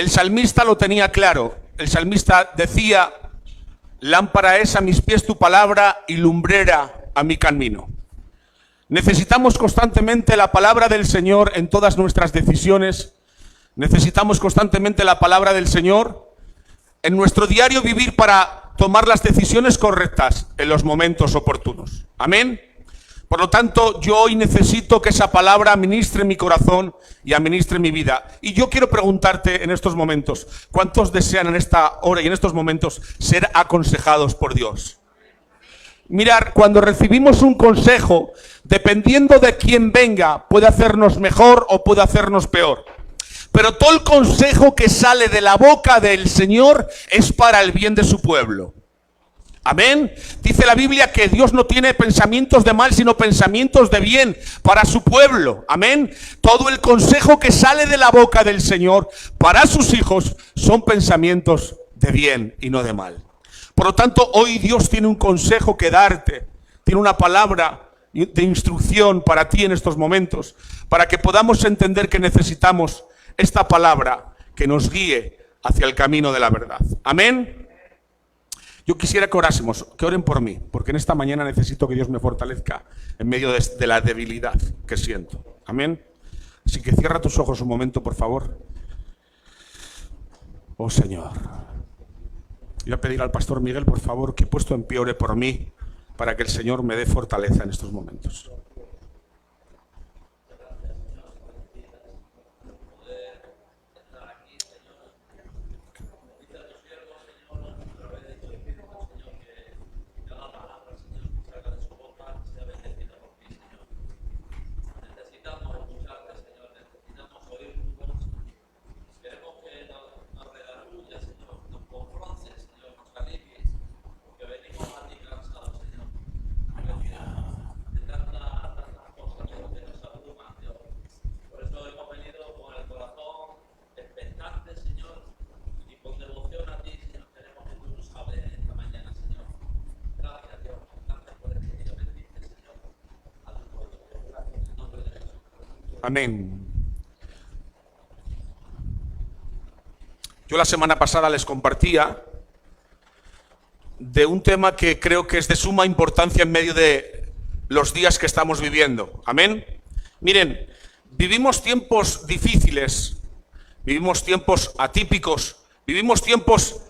El salmista lo tenía claro. El salmista decía: lámpara es a mis pies tu palabra y lumbrera a mi camino. Necesitamos constantemente la palabra del Señor en todas nuestras decisiones. Necesitamos constantemente la palabra del Señor en nuestro diario vivir para tomar las decisiones correctas en los momentos oportunos. Amén. Por lo tanto, yo hoy necesito que esa palabra administre mi corazón y administre mi vida. Y yo quiero preguntarte en estos momentos, ¿cuántos desean en esta hora y en estos momentos ser aconsejados por Dios? Mirar, cuando recibimos un consejo, dependiendo de quién venga, puede hacernos mejor o puede hacernos peor. Pero todo el consejo que sale de la boca del Señor es para el bien de su pueblo. Amén. Dice la Biblia que Dios no tiene pensamientos de mal, sino pensamientos de bien para su pueblo. Amén. Todo el consejo que sale de la boca del Señor para sus hijos son pensamientos de bien y no de mal. Por lo tanto, hoy Dios tiene un consejo que darte, tiene una palabra de instrucción para ti en estos momentos, para que podamos entender que necesitamos esta palabra que nos guíe hacia el camino de la verdad. Amén. Yo quisiera que orásemos, que oren por mí, porque en esta mañana necesito que Dios me fortalezca en medio de la debilidad que siento. Amén. Así que cierra tus ojos un momento, por favor. Oh Señor. Voy a pedir al pastor Miguel, por favor, que puesto en pie ore por mí, para que el Señor me dé fortaleza en estos momentos. Amén. Yo la semana pasada les compartía de un tema que creo que es de suma importancia en medio de los días que estamos viviendo. Amén. Miren, vivimos tiempos difíciles, vivimos tiempos atípicos, vivimos tiempos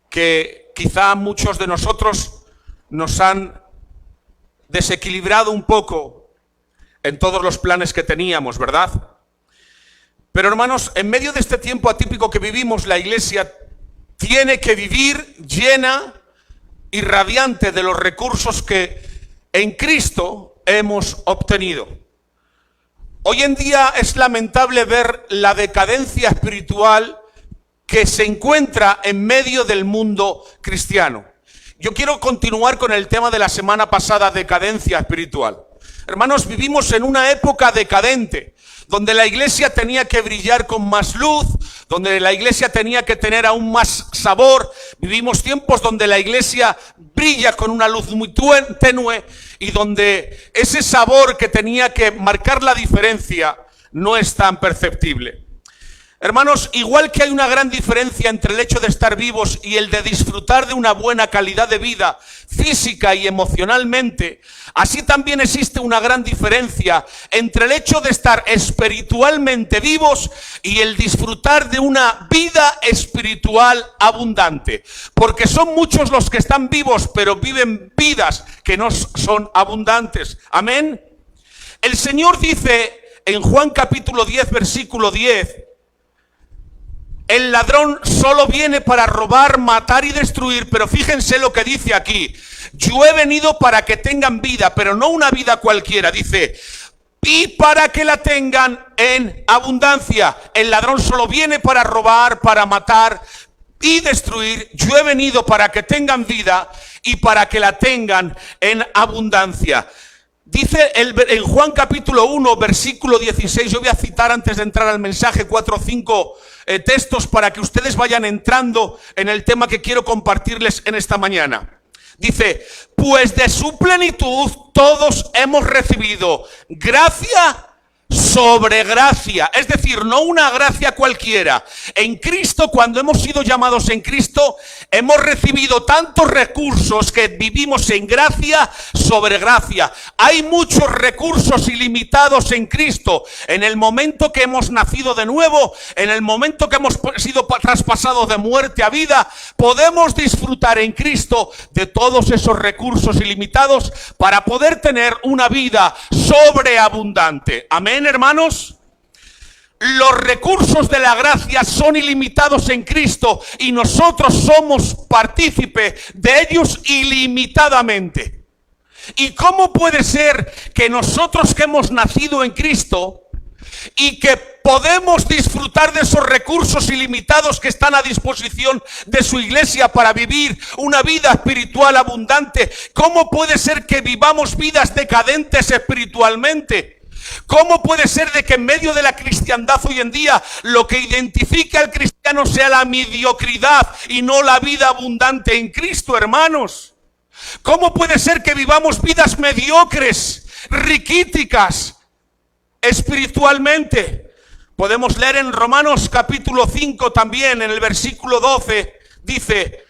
que quizá muchos de nosotros nos han desequilibrado un poco en todos los planes que teníamos, ¿verdad? Pero hermanos, en medio de este tiempo atípico que vivimos, la iglesia tiene que vivir llena y radiante de los recursos que en Cristo hemos obtenido. Hoy en día es lamentable ver la decadencia espiritual que se encuentra en medio del mundo cristiano. Yo quiero continuar con el tema de la semana pasada, decadencia espiritual. Hermanos, vivimos en una época decadente, donde la iglesia tenía que brillar con más luz, donde la iglesia tenía que tener aún más sabor. Vivimos tiempos donde la iglesia brilla con una luz muy tenue y donde ese sabor que tenía que marcar la diferencia no es tan perceptible. Hermanos, igual que hay una gran diferencia entre el hecho de estar vivos y el de disfrutar de una buena calidad de vida física y emocionalmente, así también existe una gran diferencia entre el hecho de estar espiritualmente vivos y el disfrutar de una vida espiritual abundante. Porque son muchos los que están vivos, pero viven vidas que no son abundantes. Amén. El Señor dice en Juan capítulo 10, versículo 10, el ladrón solo viene para robar, matar y destruir, pero fíjense lo que dice aquí. Yo he venido para que tengan vida, pero no una vida cualquiera, dice, y para que la tengan en abundancia. El ladrón solo viene para robar, para matar y destruir. Yo he venido para que tengan vida y para que la tengan en abundancia. Dice en Juan capítulo 1, versículo 16, yo voy a citar antes de entrar al mensaje 4 o 5 textos para que ustedes vayan entrando en el tema que quiero compartirles en esta mañana. Dice, pues de su plenitud todos hemos recibido gracia sobre gracia, es decir, no una gracia cualquiera. En Cristo, cuando hemos sido llamados en Cristo, hemos recibido tantos recursos que vivimos en gracia sobre gracia. Hay muchos recursos ilimitados en Cristo. En el momento que hemos nacido de nuevo, en el momento que hemos sido traspasados de muerte a vida, podemos disfrutar en Cristo de todos esos recursos ilimitados para poder tener una vida sobreabundante. Amén, hermanos. Los recursos de la gracia son ilimitados en Cristo y nosotros somos partícipe de ellos ilimitadamente. ¿Y cómo puede ser que nosotros que hemos nacido en Cristo y que podemos disfrutar de esos recursos ilimitados que están a disposición de su iglesia para vivir una vida espiritual abundante, cómo puede ser que vivamos vidas decadentes espiritualmente? ¿Cómo puede ser de que en medio de la cristiandad hoy en día lo que identifica al cristiano sea la mediocridad y no la vida abundante en Cristo, hermanos? ¿Cómo puede ser que vivamos vidas mediocres, riquíticas, espiritualmente? Podemos leer en Romanos capítulo 5 también, en el versículo 12, dice: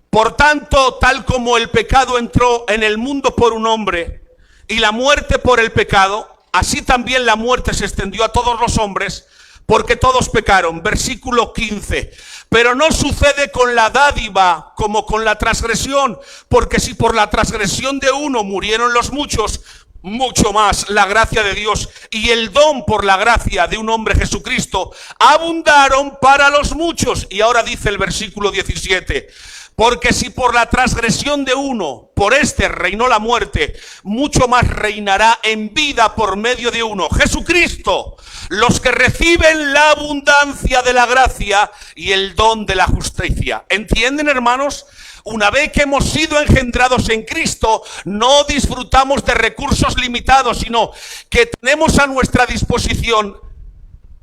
por tanto, tal como el pecado entró en el mundo por un hombre, y la muerte por el pecado, así también la muerte se extendió a todos los hombres, porque todos pecaron. Versículo 15. Pero no sucede con la dádiva como con la transgresión, porque si por la transgresión de uno murieron los muchos, mucho más la gracia de Dios y el don por la gracia de un hombre Jesucristo abundaron para los muchos. Y ahora dice el versículo 17: porque si por la transgresión de uno, por este reinó la muerte, mucho más reinará en vida por medio de uno, Jesucristo, los que reciben la abundancia de la gracia y el don de la justicia. ¿Entienden, hermanos? Una vez que hemos sido engendrados en Cristo, no disfrutamos de recursos limitados, sino que tenemos a nuestra disposición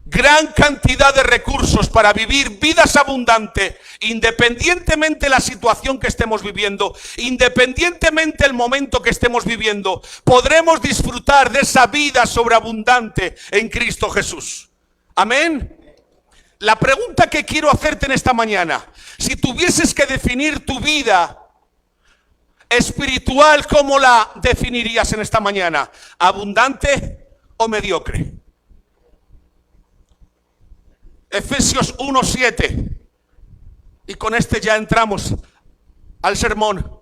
gran cantidad de recursos para vivir vidas abundantes, independientemente de la situación que estemos viviendo, independientemente del momento que estemos viviendo, podremos disfrutar de esa vida sobreabundante en Cristo Jesús. Amén. La pregunta que quiero hacerte en esta mañana: si tuvieses que definir tu vida espiritual, ¿cómo la definirías en esta mañana? ¿Abundante o mediocre? Efesios 1:7, y con este ya entramos al sermón.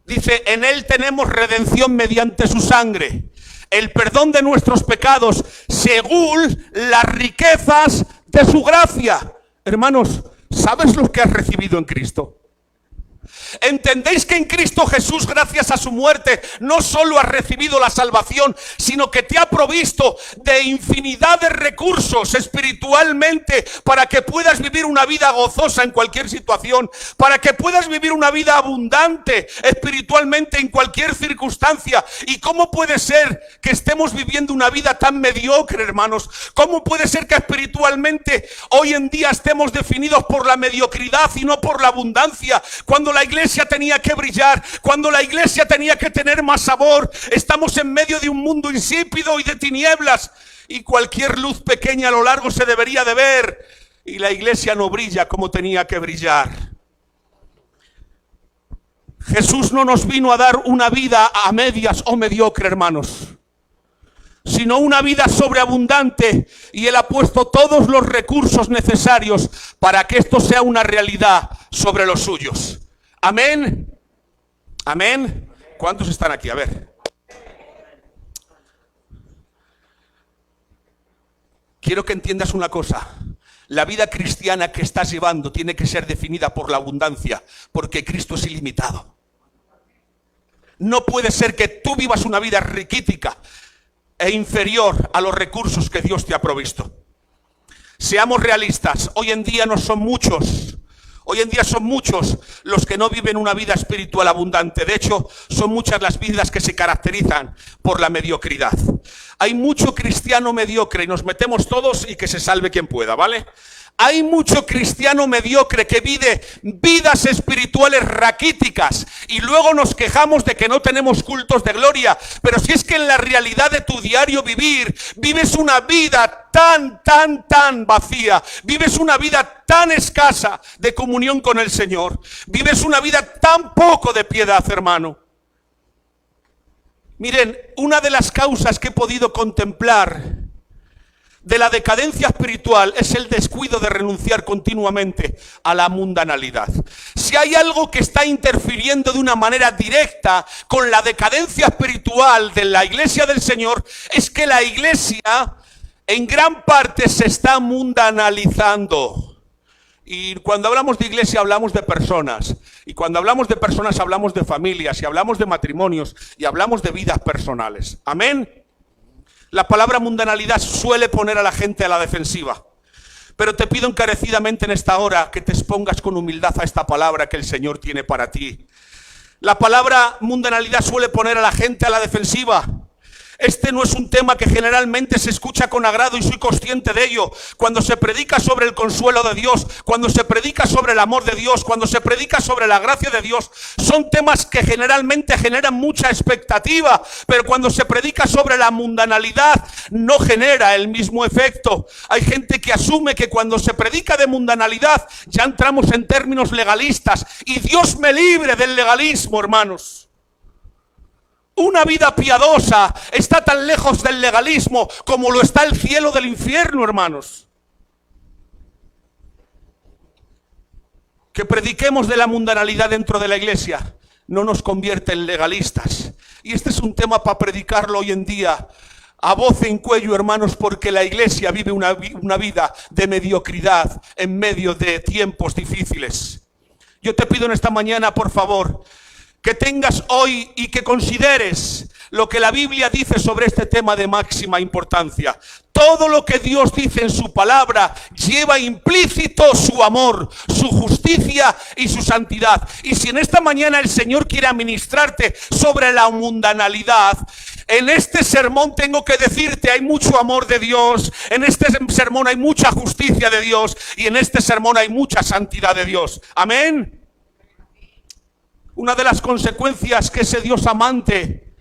Dice: en él tenemos redención mediante su sangre, el perdón de nuestros pecados, según las riquezas de su gracia. Hermanos, ¿sabes lo que has recibido en Cristo? ¿Entendéis que en Cristo Jesús, gracias a su muerte, no solo has recibido la salvación, sino que te ha provisto de infinidad de recursos espiritualmente para que puedas vivir una vida gozosa en cualquier situación, para que puedas vivir una vida abundante espiritualmente en cualquier circunstancia? ¿Y cómo puede ser que estemos viviendo una vida tan mediocre, hermanos? ¿Cómo puede ser que espiritualmente hoy en día estemos definidos por la mediocridad y no por la abundancia? Cuando la iglesia tenía que brillar, cuando la iglesia tenía que tener más sabor. Estamos en medio de un mundo insípido y de tinieblas, y cualquier luz pequeña a lo largo se debería de ver, y la iglesia no brilla como tenía que brillar. Jesús no nos vino a dar una vida a medias o mediocre, hermanos, sino una vida sobreabundante, y Él ha puesto todos los recursos necesarios para que esto sea una realidad sobre los suyos. Amén. Amén. ¿Cuántos están aquí? A ver. Quiero que entiendas una cosa. La vida cristiana que estás llevando tiene que ser definida por la abundancia, porque Cristo es ilimitado. No puede ser que tú vivas una vida riquítica e inferior a los recursos que Dios te ha provisto. Seamos realistas. Hoy en día no son muchos. Hoy en día son muchos los que no viven una vida espiritual abundante. De hecho, son muchas las vidas que se caracterizan por la mediocridad. Hay mucho cristiano mediocre y nos metemos todos y que se salve quien pueda, ¿vale? Hay mucho cristiano mediocre que vive vidas espirituales raquíticas y luego nos quejamos de que no tenemos cultos de gloria. Pero si es que en la realidad de tu diario vivir, vives una vida tan vacía, vives una vida tan escasa de comunión con el Señor, vives una vida tan poco de piedad, hermano. Miren, una de las causas que he podido contemplar de la decadencia espiritual es el descuido de renunciar continuamente a la mundanalidad. Si hay algo que está interfiriendo de una manera directa con la decadencia espiritual de la iglesia del Señor, es que la iglesia en gran parte se está mundanalizando. Y cuando hablamos de iglesia hablamos de personas. Y cuando hablamos de personas hablamos de familias, y hablamos de matrimonios, y hablamos de vidas personales. Amén. La palabra mundanalidad suele poner a la gente a la defensiva. Pero te pido encarecidamente en esta hora que te expongas con humildad a esta palabra que el Señor tiene para ti. La palabra mundanalidad suele poner a la gente a la defensiva. Este no es un tema que generalmente se escucha con agrado y soy consciente de ello. Cuando se predica sobre el consuelo de Dios, cuando se predica sobre el amor de Dios, cuando se predica sobre la gracia de Dios, son temas que generalmente generan mucha expectativa. Pero cuando se predica sobre la mundanalidad, no genera el mismo efecto. Hay gente que asume que cuando se predica de mundanalidad, ya entramos en términos legalistas. Y Dios me libre del legalismo, hermanos. Una vida piadosa está tan lejos del legalismo como lo está el cielo del infierno, hermanos. Que prediquemos de la mundanalidad dentro de la iglesia no nos convierte en legalistas. Y este es un tema para predicarlo hoy en día a voz en cuello, hermanos, porque la iglesia vive una vida de mediocridad en medio de tiempos difíciles. Yo te pido en esta mañana, por favor, que tengas hoy y que consideres lo que la Biblia dice sobre este tema de máxima importancia. Todo lo que Dios dice en su palabra lleva implícito su amor, su justicia y su santidad. Y si en esta mañana el Señor quiere administrarte sobre la mundanalidad, en este sermón tengo que decirte, hay mucho amor de Dios, en este sermón hay mucha justicia de Dios y en este sermón hay mucha santidad de Dios. Amén. Una de las consecuencias que ese Dios amante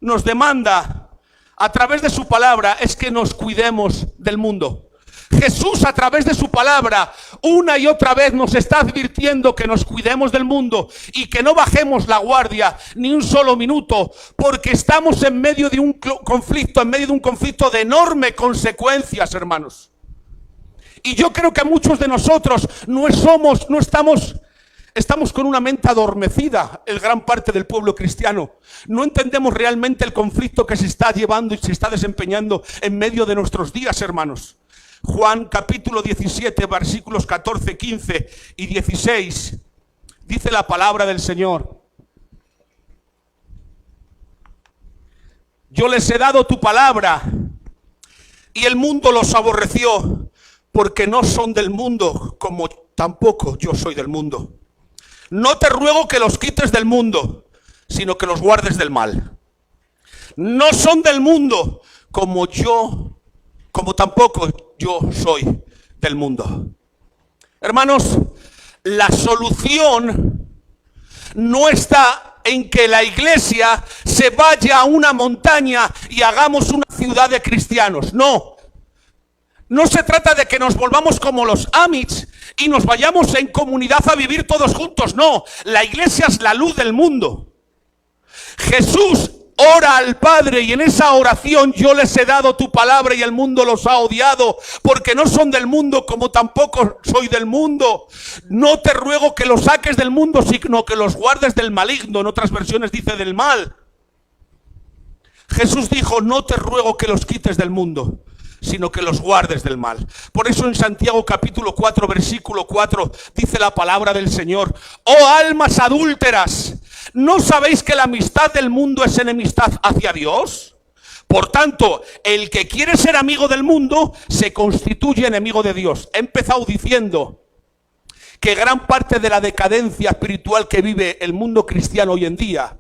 nos demanda a través de su palabra es que nos cuidemos del mundo. Jesús a través de su palabra una y otra vez nos está advirtiendo que nos cuidemos del mundo y que no bajemos la guardia ni un solo minuto, porque estamos en medio de un conflicto, de enormes consecuencias, hermanos. Y yo creo que muchos de nosotros estamos con una mente adormecida, el gran parte del pueblo cristiano. No entendemos realmente el conflicto que se está llevando y se está desempeñando en medio de nuestros días, hermanos. Juan capítulo 17, versículos 14, 15 y 16, dice la palabra del Señor. Yo les he dado tu palabra y el mundo los aborreció, porque no son del mundo, como tampoco yo soy del mundo. No te ruego que los quites del mundo, sino que los guardes del mal. No son del mundo, como tampoco yo soy del mundo. Hermanos, la solución no está en que la iglesia se vaya a una montaña y hagamos una ciudad de cristianos. No. No se trata de que nos volvamos como los Amish y nos vayamos en comunidad a vivir todos juntos. No, la iglesia es la luz del mundo. Jesús ora al Padre y en esa oración: yo les he dado tu palabra y el mundo los ha odiado, porque no son del mundo como tampoco soy del mundo. No te ruego que los saques del mundo, sino que los guardes del maligno. En otras versiones dice del mal. Jesús dijo: no te ruego que los quites del mundo, sino que los guardes del mal. Por eso en Santiago capítulo 4, versículo 4, dice la palabra del Señor: oh almas adúlteras, ¿no sabéis que la amistad del mundo es enemistad hacia Dios? Por tanto, el que quiere ser amigo del mundo se constituye enemigo de Dios. He empezado diciendo que gran parte de la decadencia espiritual que vive el mundo cristiano hoy en día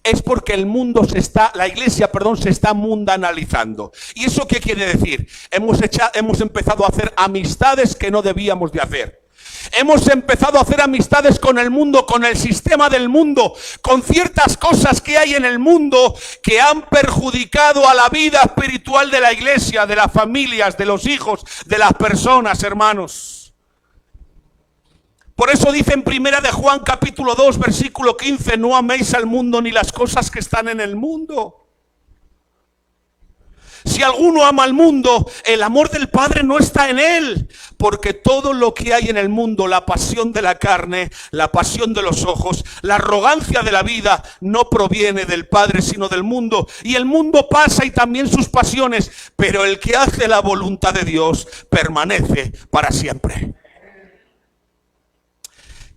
es porque la iglesia, se está mundanalizando. ¿Y eso qué quiere decir? Hemos empezado a hacer amistades que no debíamos de hacer. Hemos empezado a hacer amistades con el mundo, con el sistema del mundo, con ciertas cosas que hay en el mundo que han perjudicado a la vida espiritual de la iglesia, de las familias, de los hijos, de las personas, hermanos. Por eso dice en 1 de Juan capítulo 2, versículo 15, no améis al mundo ni las cosas que están en el mundo. Si alguno ama al mundo, el amor del Padre no está en él, porque todo lo que hay en el mundo, la pasión de la carne, la pasión de los ojos, la arrogancia de la vida, no proviene del Padre, sino del mundo. Y el mundo pasa y también sus pasiones, pero el que hace la voluntad de Dios permanece para siempre.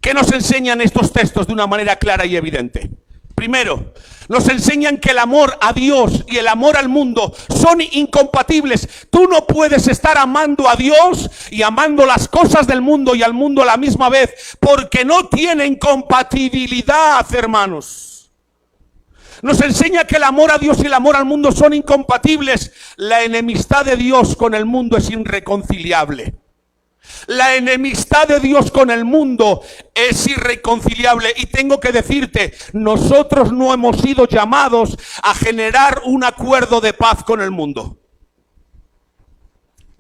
¿Qué nos enseñan estos textos de una manera clara y evidente? Primero, nos enseñan que el amor a Dios y el amor al mundo son incompatibles. Tú no puedes estar amando a Dios y amando las cosas del mundo y al mundo a la misma vez, porque no tienen compatibilidad, hermanos. Nos enseña que el amor a Dios y el amor al mundo son incompatibles. La enemistad de Dios con el mundo es irreconciliable. La enemistad de Dios con el mundo es irreconciliable. Y tengo que decirte, nosotros no hemos sido llamados a generar un acuerdo de paz con el mundo.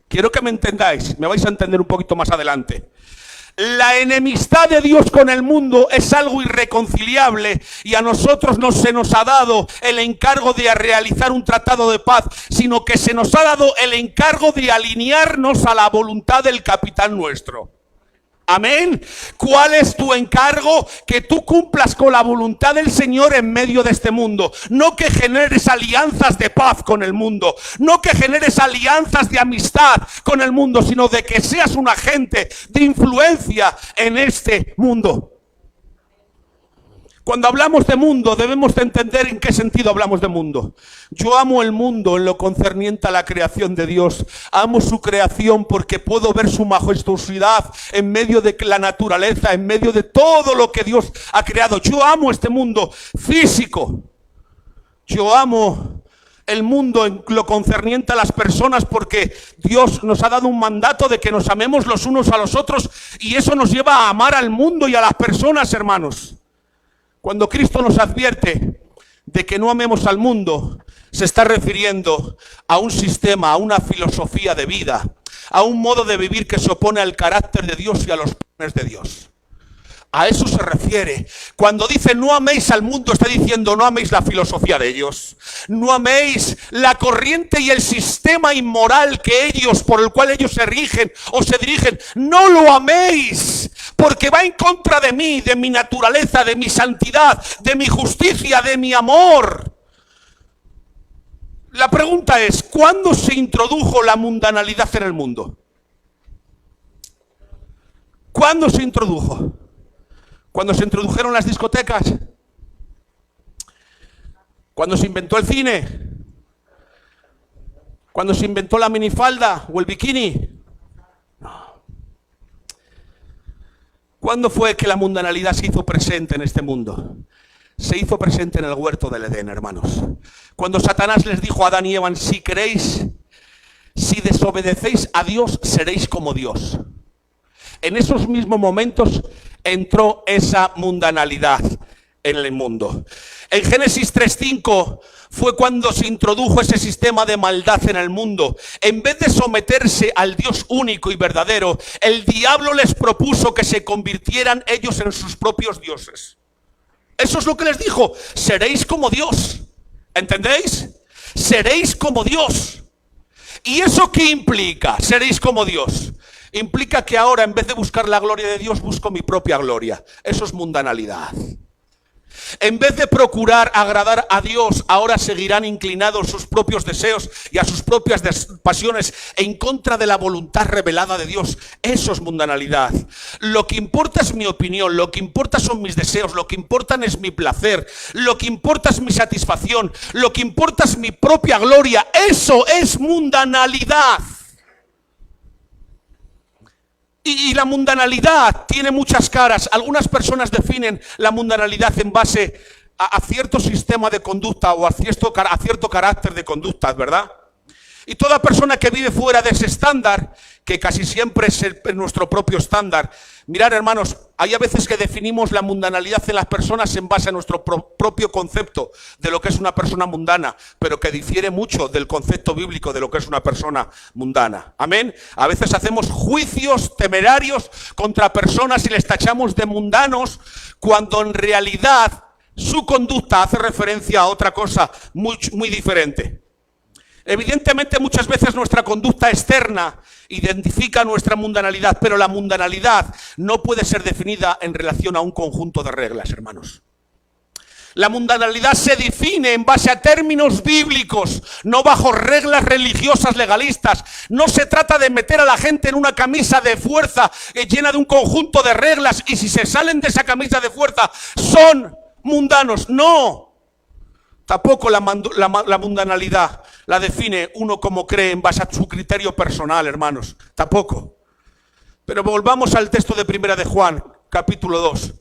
Quiero que me entendáis, me vais a entender un poquito más adelante. La enemistad de Dios con el mundo es algo irreconciliable y a nosotros no se nos ha dado el encargo de realizar un tratado de paz, sino que se nos ha dado el encargo de alinearnos a la voluntad del capitán nuestro. Amén. ¿Cuál es tu encargo? Que tú cumplas con la voluntad del Señor en medio de este mundo. No que generes alianzas de paz con el mundo. No que generes alianzas de amistad con el mundo, sino de que seas un agente de influencia en este mundo. Cuando hablamos de mundo, debemos de entender en qué sentido hablamos de mundo. Yo amo el mundo en lo concerniente a la creación de Dios. Amo su creación porque puedo ver su majestuosidad en medio de la naturaleza, en medio de todo lo que Dios ha creado. Yo amo este mundo físico. Yo amo el mundo en lo concerniente a las personas porque Dios nos ha dado un mandato de que nos amemos los unos a los otros y eso nos lleva a amar al mundo y a las personas, hermanos. Cuando Cristo nos advierte de que no amemos al mundo, se está refiriendo a un sistema, a una filosofía de vida, a un modo de vivir que se opone al carácter de Dios y a los planes de Dios. A eso se refiere. Cuando dice no améis al mundo, está diciendo no améis la filosofía de ellos. No améis la corriente y el sistema inmoral por el cual ellos se rigen o se dirigen. No lo améis, porque va en contra de mí, de mi naturaleza, de mi santidad, de mi justicia, de mi amor. La pregunta es, ¿cuándo se introdujo la mundanalidad en el mundo? ¿Cuándo se introdujo? ¿Cuando se introdujeron las discotecas? ¿Cuando se inventó el cine? ¿Cuando se inventó la minifalda o el bikini? No. ¿Cuándo fue que la mundanalidad se hizo presente en este mundo? Se hizo presente en el huerto del Edén, hermanos. Cuando Satanás les dijo a Adán y Eva, si desobedecéis a Dios, seréis como Dios. En esos mismos momentos entró esa mundanalidad en el mundo. En Génesis 3:5 fue cuando se introdujo ese sistema de maldad en el mundo. En vez de someterse al Dios único y verdadero, el diablo les propuso que se convirtieran ellos en sus propios dioses. Eso es lo que les dijo, seréis como Dios. ¿Entendéis? Seréis como Dios. ¿Y eso qué implica? Seréis como Dios. Implica que ahora en vez de buscar la gloria de Dios, busco mi propia gloria. Eso es mundanalidad. En vez de procurar agradar a Dios, ahora seguirán inclinados sus propios deseos y a sus propias pasiones en contra de la voluntad revelada de Dios. Eso es mundanalidad. Lo que importa es mi opinión, lo que importa son mis deseos, lo que importa es mi placer, lo que importa es mi satisfacción, lo que importa es mi propia gloria. Eso es mundanalidad. Y la mundanalidad tiene muchas caras. Algunas personas definen la mundanalidad en base a cierto sistema de conducta o a cierto carácter de conductas, ¿verdad? Y toda persona que vive fuera de ese estándar, que casi siempre es nuestro propio estándar. Mirad, hermanos, hay a veces que definimos la mundanalidad en las personas en base a nuestro propio concepto de lo que es una persona mundana, pero que difiere mucho del concepto bíblico de lo que es una persona mundana. Amén. A veces hacemos juicios temerarios contra personas y les tachamos de mundanos, cuando en realidad su conducta hace referencia a otra cosa muy diferente. Evidentemente muchas veces nuestra conducta externa identifica nuestra mundanalidad, pero la mundanalidad no puede ser definida en relación a un conjunto de reglas, hermanos. La mundanalidad se define en base a términos bíblicos, no bajo reglas religiosas legalistas. No se trata de meter a la gente en una camisa de fuerza llena de un conjunto de reglas, y si se salen de esa camisa de fuerza son mundanos. No. Tampoco la mundanalidad la define uno como cree en base a su criterio personal, hermanos. Tampoco. Pero volvamos al texto de Primera de Juan, capítulo 2,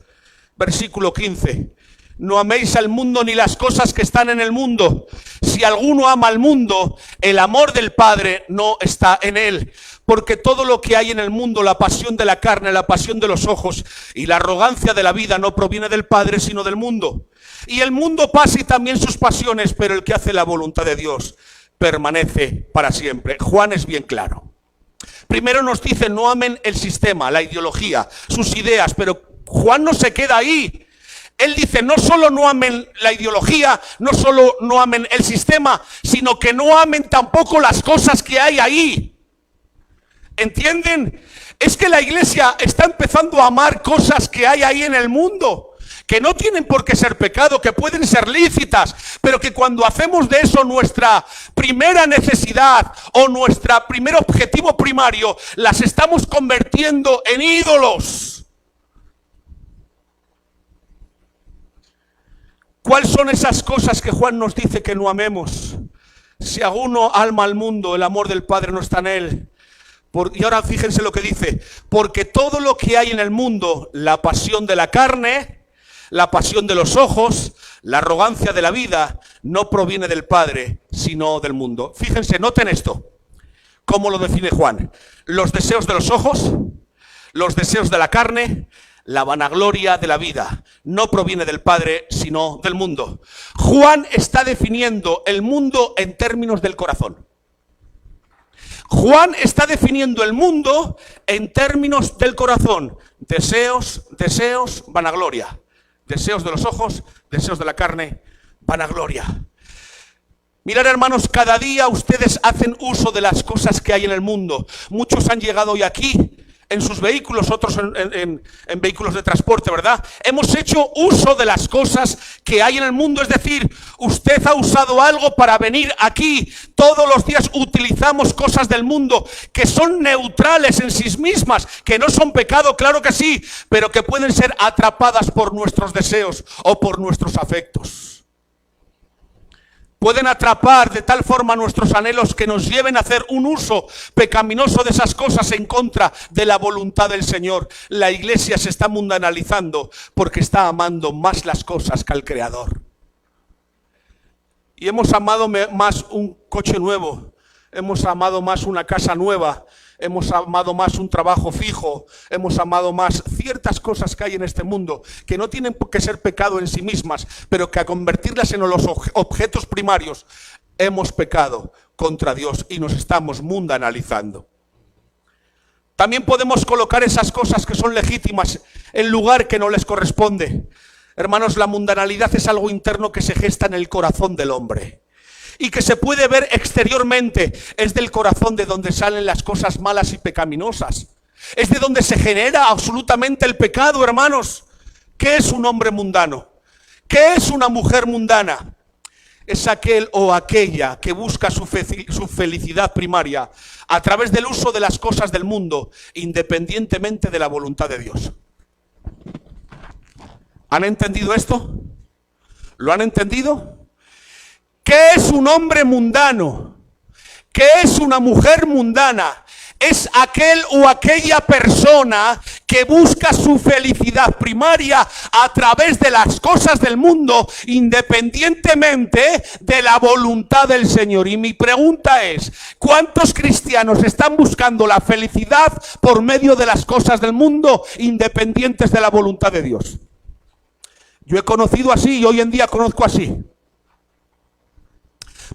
versículo 15. No améis al mundo ni las cosas que están en el mundo. Si alguno ama al mundo, el amor del Padre no está en él. Porque todo lo que hay en el mundo, la pasión de la carne, la pasión de los ojos y la arrogancia de la vida, no proviene del Padre, sino del mundo. Y el mundo pasa y también sus pasiones, pero el que hace la voluntad de Dios permanece para siempre. Juan es bien claro. Primero nos dice, no amen el sistema, la ideología, sus ideas, pero Juan no se queda ahí. Él dice, no solo no amen la ideología, no solo no amen el sistema, sino que no amen tampoco las cosas que hay ahí. ¿Entienden? Es que la iglesia está empezando a amar cosas que hay ahí en el mundo, que no tienen por qué ser pecado, que pueden ser lícitas, pero que cuando hacemos de eso nuestra primera necesidad o nuestro primer objetivo primario, las estamos convirtiendo en ídolos. ¿Cuáles son esas cosas que Juan nos dice que no amemos? Si alguno ama al mundo, el amor del Padre no está en él. Y ahora fíjense lo que dice, porque todo lo que hay en el mundo, la pasión de la carne, la pasión de los ojos, la arrogancia de la vida, no proviene del Padre, sino del mundo. Fíjense, noten esto, cómo lo define Juan. Los deseos de los ojos, los deseos de la carne, la vanagloria de la vida, no proviene del Padre, sino del mundo. Juan está definiendo el mundo en términos del corazón. Juan está definiendo el mundo en términos del corazón. Deseos, vanagloria. Deseos de los ojos, deseos de la carne, vanagloria. Mirad, hermanos, cada día ustedes hacen uso de las cosas que hay en el mundo. Muchos han llegado hoy aquí en sus vehículos, otros en vehículos de transporte, ¿verdad? Hemos hecho uso de las cosas que hay en el mundo, es decir, usted ha usado algo para venir aquí. Todos los días utilizamos cosas del mundo que son neutrales en sí mismas, que no son pecado, claro que sí, pero que pueden ser atrapadas por nuestros deseos o por nuestros afectos. Pueden atrapar de tal forma nuestros anhelos que nos lleven a hacer un uso pecaminoso de esas cosas en contra de la voluntad del Señor. La iglesia se está mundanalizando porque está amando más las cosas que al Creador. Y hemos amado más un coche nuevo, hemos amado más una casa nueva, hemos amado más un trabajo fijo, hemos amado más ciertas cosas que hay en este mundo que no tienen por qué ser pecado en sí mismas, pero que a convertirlas en los objetos primarios hemos pecado contra Dios y nos estamos mundanalizando. También podemos colocar esas cosas que son legítimas en lugar que no les corresponde. Hermanos, la mundanalidad es algo interno que se gesta en el corazón del hombre y que se puede ver exteriormente. Es del corazón de donde salen las cosas malas y pecaminosas. Es de donde se genera absolutamente el pecado, hermanos. ¿Qué es un hombre mundano? ¿Qué es una mujer mundana? Es aquel o aquella que busca su felicidad primaria a través del uso de las cosas del mundo, independientemente de la voluntad de Dios. ¿Han entendido esto? ¿Lo han entendido? ¿Qué es un hombre mundano? ¿Qué es una mujer mundana? Es aquel o aquella persona que busca su felicidad primaria a través de las cosas del mundo, independientemente de la voluntad del Señor. Y mi pregunta es, ¿cuántos cristianos están buscando la felicidad por medio de las cosas del mundo, independientes de la voluntad de Dios? Yo he conocido así y hoy en día conozco así.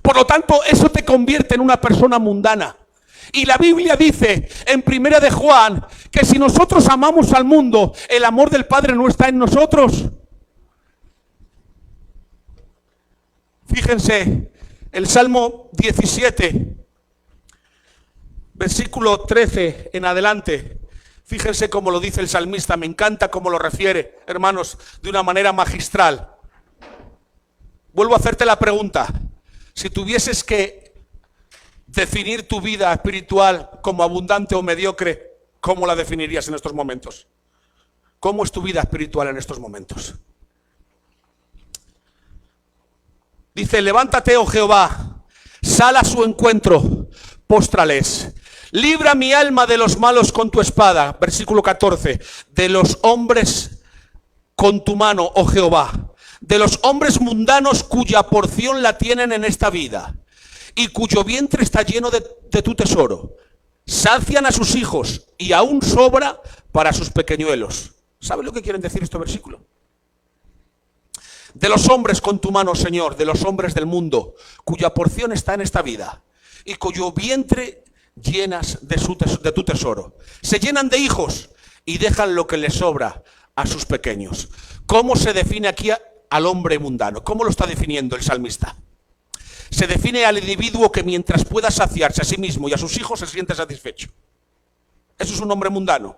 Por lo tanto, eso te convierte en una persona mundana. Y la Biblia dice en 1 de Juan que si nosotros amamos al mundo, el amor del Padre no está en nosotros. Fíjense, el Salmo 17, versículo 13 en adelante. Fíjense cómo lo dice el salmista, me encanta cómo lo refiere, hermanos, de una manera magistral. Vuelvo a hacerte la pregunta. Si tuvieses que definir tu vida espiritual como abundante o mediocre, ¿cómo la definirías en estos momentos? ¿Cómo es tu vida espiritual en estos momentos? Dice, levántate, oh Jehová, sal a su encuentro, póstrales. Libra mi alma de los malos con tu espada. Versículo 14. De los hombres con tu mano, oh Jehová. De los hombres mundanos cuya porción la tienen en esta vida y cuyo vientre está lleno de tu tesoro. Sacian a sus hijos y aún sobra para sus pequeñuelos. ¿Sabe lo que quieren decir este versículo? De los hombres con tu mano, Señor, de los hombres del mundo, cuya porción está en esta vida y cuyo vientre llenas de tu tesoro. Se llenan de hijos y dejan lo que les sobra a sus pequeños. ¿Cómo se define aquí al hombre mundano? ¿Cómo lo está definiendo el salmista? Se define al individuo que mientras pueda saciarse a sí mismo y a sus hijos se siente satisfecho. Eso es un hombre mundano.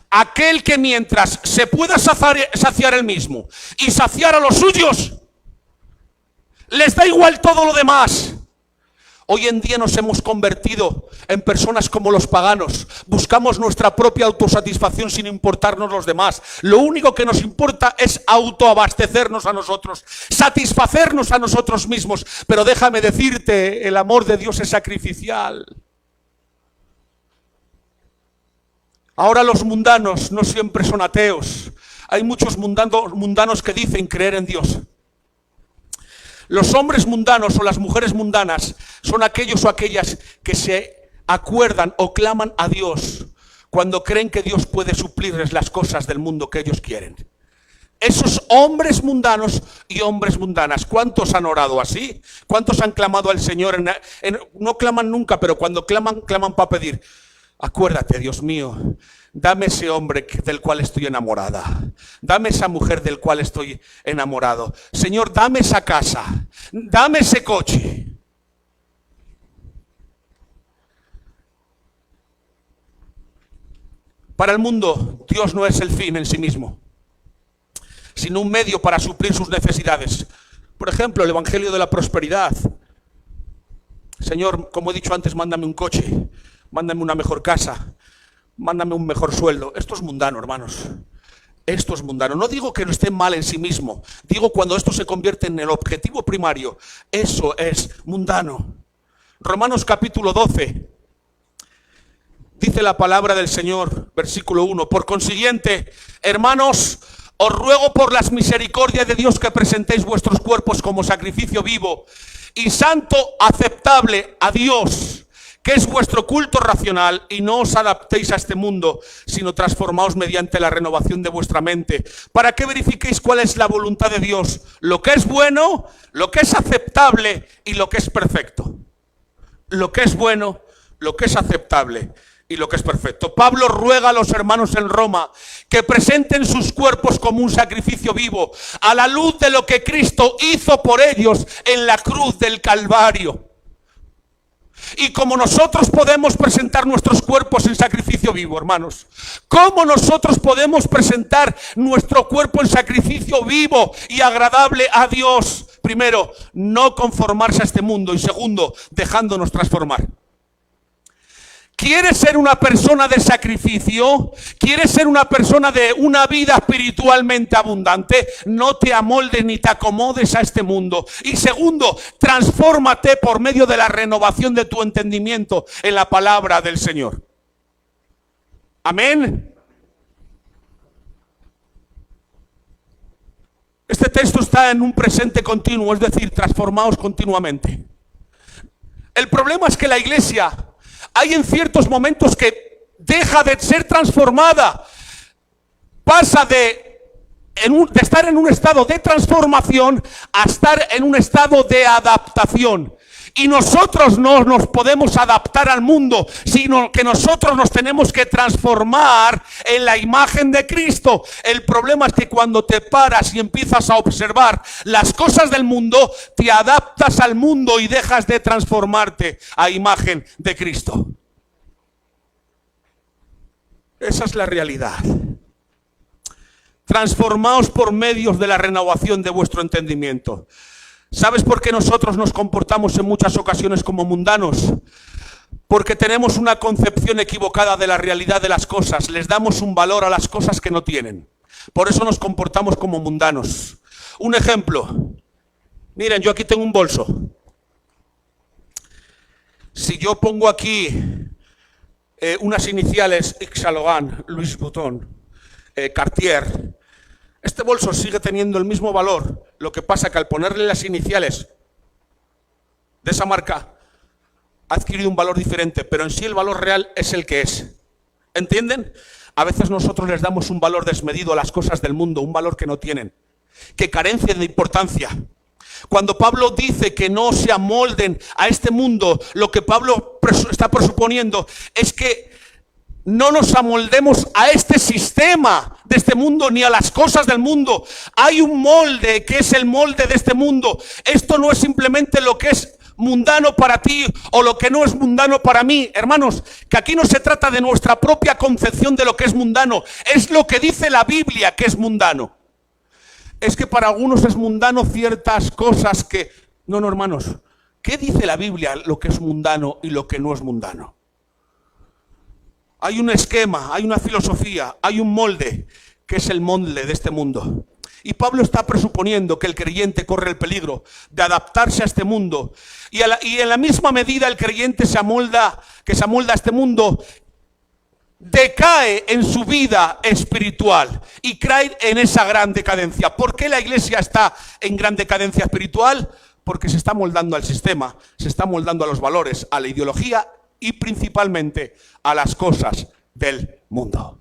Aquel que mientras se pueda saciar él mismo y saciar a los suyos, les da igual todo lo demás. Hoy en día nos hemos convertido en personas como los paganos. Buscamos nuestra propia autosatisfacción sin importarnos los demás. Lo único que nos importa es autoabastecernos a nosotros, satisfacernos a nosotros mismos. Pero déjame decirte, el amor de Dios es sacrificial. Ahora los mundanos no siempre son ateos. Hay muchos mundanos que dicen creer en Dios. Los hombres mundanos o las mujeres mundanas son aquellos o aquellas que se acuerdan o claman a Dios cuando creen que Dios puede suplirles las cosas del mundo que ellos quieren. Esos hombres mundanos y hombres mundanas, ¿cuántos han orado así? ¿Cuántos han clamado al Señor? No claman nunca, pero cuando claman para pedir. Acuérdate, Dios mío, dame ese hombre del cual estoy enamorada. Dame esa mujer del cual estoy enamorado. Señor, dame esa casa. Dame ese coche. Para el mundo, Dios no es el fin en sí mismo, sino un medio para suplir sus necesidades. Por ejemplo, el Evangelio de la Prosperidad. Señor, como he dicho antes, mándame un coche. Mándame una mejor casa, mándame un mejor sueldo. Esto es mundano, hermanos. Esto es mundano. No digo que no esté mal en sí mismo. Digo cuando esto se convierte en el objetivo primario. Eso es mundano. Romanos capítulo 12. Dice la palabra del Señor, versículo 1. Por consiguiente, hermanos, os ruego por las misericordias de Dios que presentéis vuestros cuerpos como sacrificio vivo y santo, aceptable a Dios, que es vuestro culto racional, y no os adaptéis a este mundo, sino transformaos mediante la renovación de vuestra mente, para que verifiquéis cuál es la voluntad de Dios, lo que es bueno, lo que es aceptable y lo que es perfecto. Lo que es bueno, lo que es aceptable y lo que es perfecto. Pablo ruega a los hermanos en Roma que presenten sus cuerpos como un sacrificio vivo, a la luz de lo que Cristo hizo por ellos en la cruz del Calvario. Y como nosotros podemos presentar nuestros cuerpos en sacrificio vivo, hermanos, ¿cómo nosotros podemos presentar nuestro cuerpo en sacrificio vivo y agradable a Dios? Primero, no conformarse a este mundo, y segundo, dejándonos transformar. ¿Quieres ser una persona de sacrificio? ¿Quieres ser una persona de una vida espiritualmente abundante? No te amoldes ni te acomodes a este mundo. Y segundo, transfórmate por medio de la renovación de tu entendimiento en la palabra del Señor. Amén. texto está en un presente continuo, es decir, transformaos continuamente. El problema es que la iglesia hay en ciertos momentos que deja de ser transformada, pasa de estar en un estado de transformación a estar en un estado de adaptación. Y nosotros no nos podemos adaptar al mundo, sino que nosotros nos tenemos que transformar en la imagen de Cristo. El problema es que cuando te paras y empiezas a observar las cosas del mundo, te adaptas al mundo y dejas de transformarte a imagen de Cristo. Esa es la realidad. Transformaos por medios de la renovación de vuestro entendimiento. ¿Sabes por qué nosotros nos comportamos en muchas ocasiones como mundanos? Porque tenemos una concepción equivocada de la realidad de las cosas. Les damos un valor a las cosas que no tienen. Por eso nos comportamos como mundanos. Un ejemplo. Miren, yo aquí tengo un bolso. Si yo pongo aquí unas iniciales Yves Saint Laurent, Louis Vuitton, Cartier, este bolso sigue teniendo el mismo valor. Lo que pasa que al ponerle las iniciales de esa marca ha adquirido un valor diferente, pero en sí el valor real es el que es. ¿Entienden? A veces nosotros les damos un valor desmedido a las cosas del mundo, un valor que no tienen, que carencian de importancia. Cuando Pablo dice que no se amolden a este mundo, lo que Pablo está presuponiendo es que no nos amoldemos a este sistema de este mundo ni a las cosas del mundo. Hay un molde que es el molde de este mundo. Esto no es simplemente lo que es mundano para ti o lo que no es mundano para mí. Hermanos, que aquí no se trata de nuestra propia concepción de lo que es mundano. Es lo que dice la Biblia que es mundano. Es que para algunos es mundano ciertas cosas que... No, hermanos. ¿Qué dice la Biblia lo que es mundano y lo que no es mundano? Hay un esquema, hay una filosofía, hay un molde, que es el molde de este mundo. Y Pablo está presuponiendo que el creyente corre el peligro de adaptarse a este mundo. Y en la misma medida el creyente se amolda a este mundo, decae en su vida espiritual y cae en esa gran decadencia. ¿Por qué la iglesia está en gran decadencia espiritual? Porque se está moldando al sistema, se está moldando a los valores, a la ideología y principalmente a las cosas del mundo.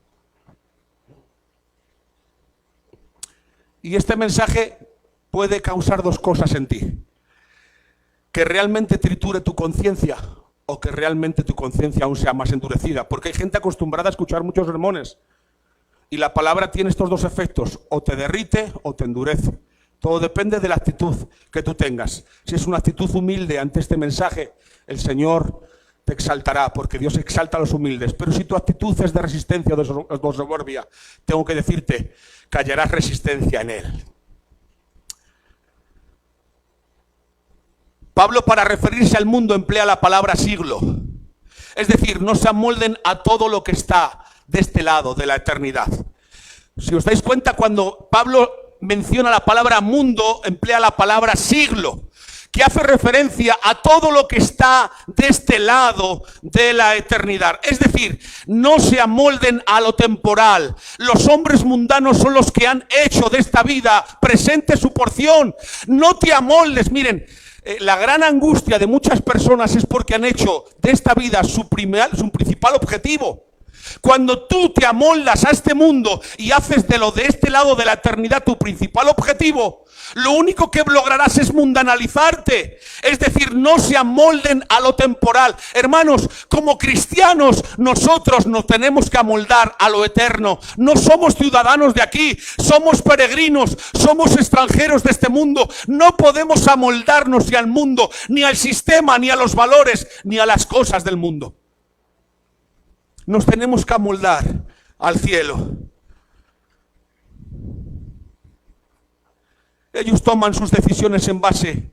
Y este mensaje puede causar dos cosas en ti: que realmente triture tu conciencia o que realmente tu conciencia aún sea más endurecida. Porque hay gente acostumbrada a escuchar muchos sermones y la palabra tiene estos dos efectos: o te derrite o te endurece. Todo depende de la actitud que tú tengas. Si es una actitud humilde ante este mensaje, el Señor te exaltará, porque Dios exalta a los humildes. Pero si tu actitud es de resistencia o de soberbia, tengo que decirte que hallarás resistencia en Él. Pablo, para referirse al mundo, emplea la palabra siglo. Es decir, no se amolden a todo lo que está de este lado de la eternidad. Si os dais cuenta, cuando Pablo menciona la palabra mundo, emplea la palabra siglo, que hace referencia a todo lo que está de este lado de la eternidad. Es decir, no se amolden a lo temporal. Los hombres mundanos son los que han hecho de esta vida presente su porción. No te amoldes. Miren, la gran angustia de muchas personas es porque han hecho de esta vida su principal objetivo. Cuando tú te amoldas a este mundo y haces de lo de este lado de la eternidad tu principal objetivo, lo único que lograrás es mundanalizarte. Es decir, no se amolden a lo temporal. Hermanos, como cristianos, nosotros nos tenemos que amoldar a lo eterno. No somos ciudadanos de aquí, somos peregrinos, somos extranjeros de este mundo. No podemos amoldarnos ni al mundo, ni al sistema, ni a los valores, ni a las cosas del mundo. Nos tenemos que amoldar al cielo. Ellos toman sus decisiones en base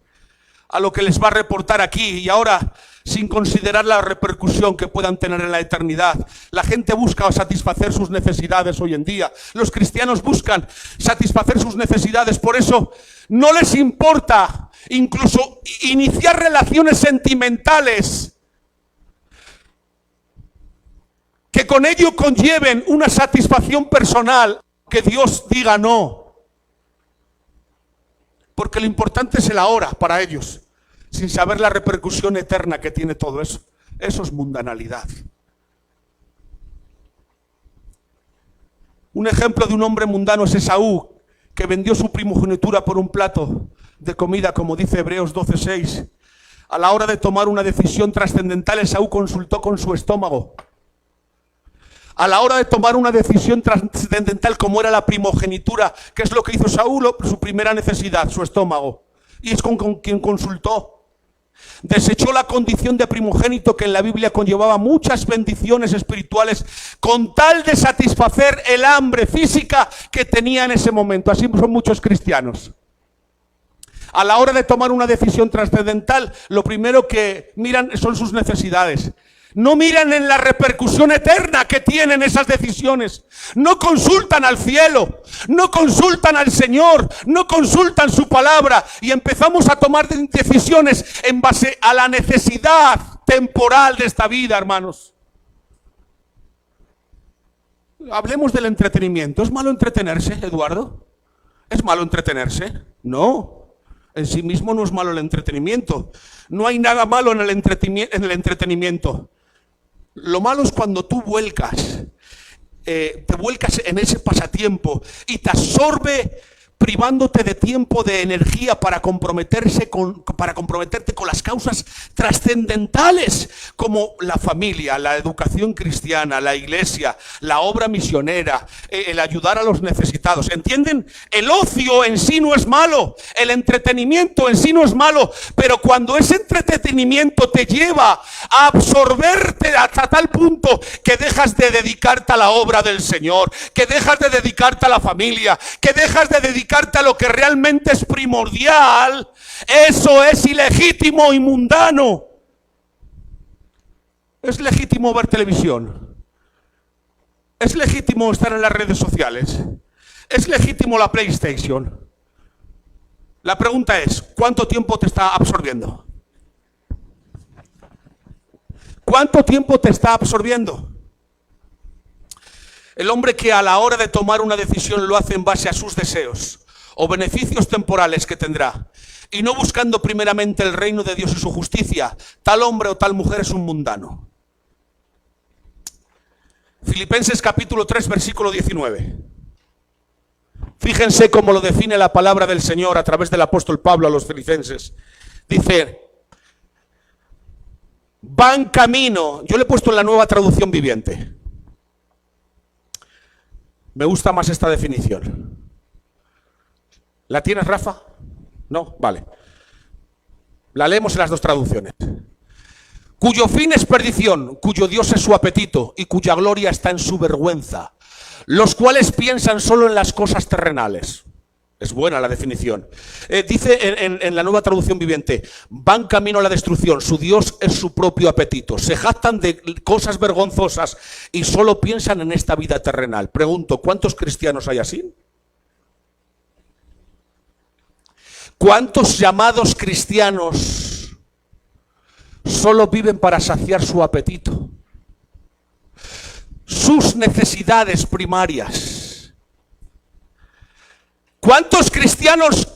a lo que les va a reportar aquí y ahora, sin considerar la repercusión que puedan tener en la eternidad. La gente busca satisfacer sus necesidades hoy en día. Los cristianos buscan satisfacer sus necesidades. Por eso no les importa incluso iniciar relaciones sentimentales que con ello conlleven una satisfacción personal, que Dios diga no. Porque lo importante es el ahora para ellos, sin saber la repercusión eterna que tiene todo eso. Eso es mundanalidad. Un ejemplo de un hombre mundano es Esaú, que vendió su primogenitura por un plato de comida, como dice Hebreos 12:6. A la hora de tomar una decisión trascendental, Esaú consultó con su estómago. A la hora de tomar una decisión trascendental como era la primogenitura, ¿qué es lo que hizo Esaú? Su primera necesidad, su estómago. Y es con quien consultó. Desechó la condición de primogénito que en la Biblia conllevaba muchas bendiciones espirituales con tal de satisfacer el hambre física que tenía en ese momento. Así son muchos cristianos. A la hora de tomar una decisión trascendental, lo primero que miran son sus necesidades. No miran en la repercusión eterna que tienen esas decisiones. No consultan al cielo, no consultan al Señor, no consultan su palabra y empezamos a tomar decisiones en base a la necesidad temporal de esta vida, hermanos. Hablemos del entretenimiento. ¿Es malo entretenerse, Eduardo? ¿Es malo entretenerse? No. En sí mismo no es malo el entretenimiento. No hay nada malo en el entretenimiento. Lo malo es cuando tú te vuelcas en ese pasatiempo y te absorbe privándote de tiempo, de energía para comprometerte con las causas trascendentales como la familia, la educación cristiana, la iglesia, la obra misionera, el ayudar a los necesitados. ¿Entienden? El ocio en sí no es malo, el entretenimiento en sí no es malo, pero cuando ese entretenimiento te lleva a absorberte hasta tal punto que dejas de dedicarte a la obra del Señor, que dejas de dedicarte a la familia, que dejas de dedicarte a lo que realmente es primordial, eso es ilegítimo y mundano. Es legítimo ver televisión, es legítimo estar en las redes sociales, es legítimo la PlayStation. La pregunta es, ¿cuánto tiempo te está absorbiendo? ¿Cuánto tiempo te está absorbiendo? El hombre que a la hora de tomar una decisión lo hace en base a sus deseos o beneficios temporales que tendrá, y no buscando primeramente el reino de Dios y su justicia, tal hombre o tal mujer es un mundano. Filipenses capítulo 3, versículo 19. Fíjense cómo lo define la palabra del Señor a través del apóstol Pablo a los filipenses. Dice, van camino, yo le he puesto en la Nueva Traducción Viviente. Me gusta más esta definición. ¿La tienes, Rafa? No, vale. La leemos en las dos traducciones. Cuyo fin es perdición, cuyo Dios es su apetito y cuya gloria está en su vergüenza, los cuales piensan solo en las cosas terrenales. Es buena la definición. Dice en la Nueva Traducción Viviente, van camino a la destrucción, su Dios es su propio apetito, se jactan de cosas vergonzosas y solo piensan en esta vida terrenal. Pregunto, ¿cuántos cristianos hay así? ¿Cuántos llamados cristianos solo viven para saciar su apetito? Sus necesidades primarias. ¿Cuántos cristianos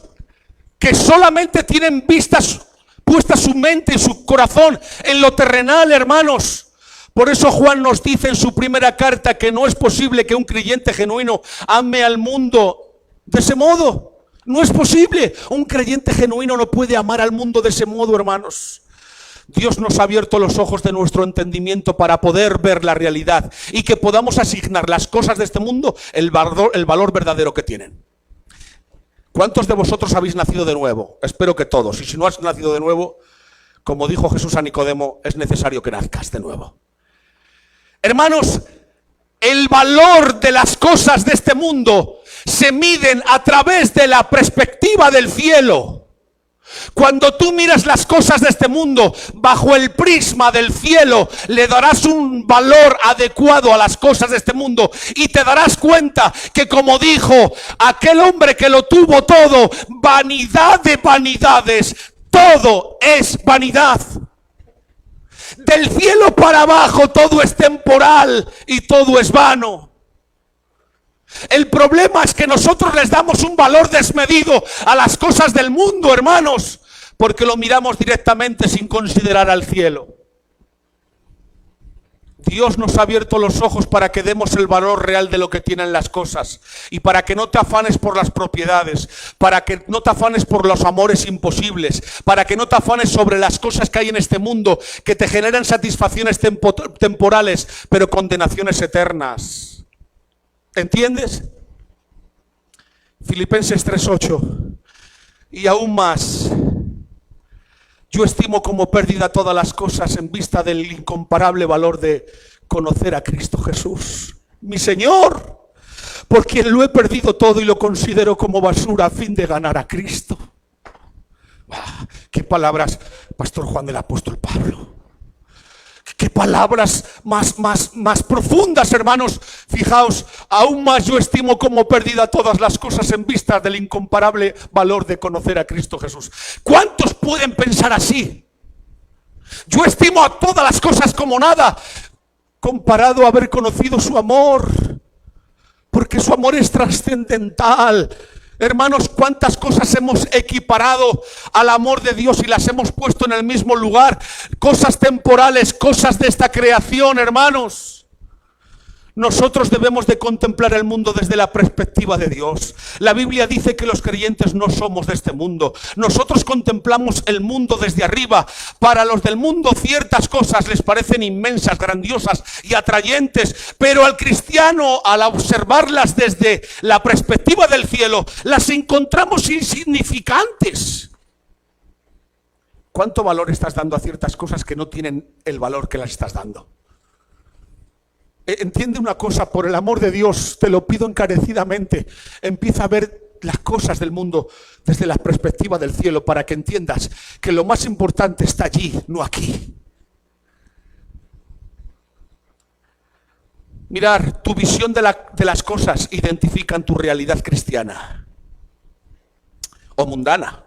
que solamente tienen puesta su mente y su corazón en lo terrenal, hermanos? Por eso Juan nos dice en su primera carta que no es posible que un creyente genuino ame al mundo de ese modo. No es posible. Un creyente genuino no puede amar al mundo de ese modo, hermanos. Dios nos ha abierto los ojos de nuestro entendimiento para poder ver la realidad y que podamos asignar las cosas de este mundo el valor verdadero que tienen. ¿Cuántos de vosotros habéis nacido de nuevo? Espero que todos. Y si no has nacido de nuevo, como dijo Jesús a Nicodemo, es necesario que nazcas de nuevo. Hermanos, el valor de las cosas de este mundo se miden a través de la perspectiva del cielo. Cuando tú miras las cosas de este mundo bajo el prisma del cielo, le darás un valor adecuado a las cosas de este mundo y te darás cuenta que, como dijo aquel hombre que lo tuvo todo, vanidad de vanidades, todo es vanidad. Del cielo para abajo todo es temporal y todo es vano. El problema es que nosotros les damos un valor desmedido a las cosas del mundo, hermanos, porque lo miramos directamente sin considerar al cielo. Dios nos ha abierto los ojos para que demos el valor real de lo que tienen las cosas y para que no te afanes por las propiedades, para que no te afanes por los amores imposibles, para que no te afanes sobre las cosas que hay en este mundo que te generan satisfacciones temporales, pero condenaciones eternas. ¿Entiendes? Filipenses 3:8. Y aún más, yo estimo como pérdida todas las cosas en vista del incomparable valor de conocer a Cristo Jesús, mi Señor, por quien lo he perdido todo y lo considero como basura a fin de ganar a Cristo. Qué palabras, Pastor Juan del Apóstol Pablo. Qué palabras más profundas, hermanos. Fijaos, aún más yo estimo como pérdida todas las cosas en vista del incomparable valor de conocer a Cristo Jesús. ¿Cuántos pueden pensar así? Yo estimo a todas las cosas como nada, comparado a haber conocido su amor, porque su amor es trascendental. Hermanos, cuántas cosas hemos equiparado al amor de Dios y las hemos puesto en el mismo lugar. Cosas temporales, cosas de esta creación, hermanos. Nosotros debemos de contemplar el mundo desde la perspectiva de Dios. La Biblia dice que los creyentes no somos de este mundo. Nosotros contemplamos el mundo desde arriba. Para los del mundo ciertas cosas les parecen inmensas, grandiosas y atrayentes, pero al cristiano, al observarlas desde la perspectiva del cielo, las encontramos insignificantes. ¿Cuánto valor estás dando a ciertas cosas que no tienen el valor que las estás dando? Entiende una cosa, por el amor de Dios, te lo pido encarecidamente, empieza a ver las cosas del mundo desde la perspectiva del cielo para que entiendas que lo más importante está allí, no aquí. Mirar, tu visión de las cosas identifican tu realidad cristiana o mundana.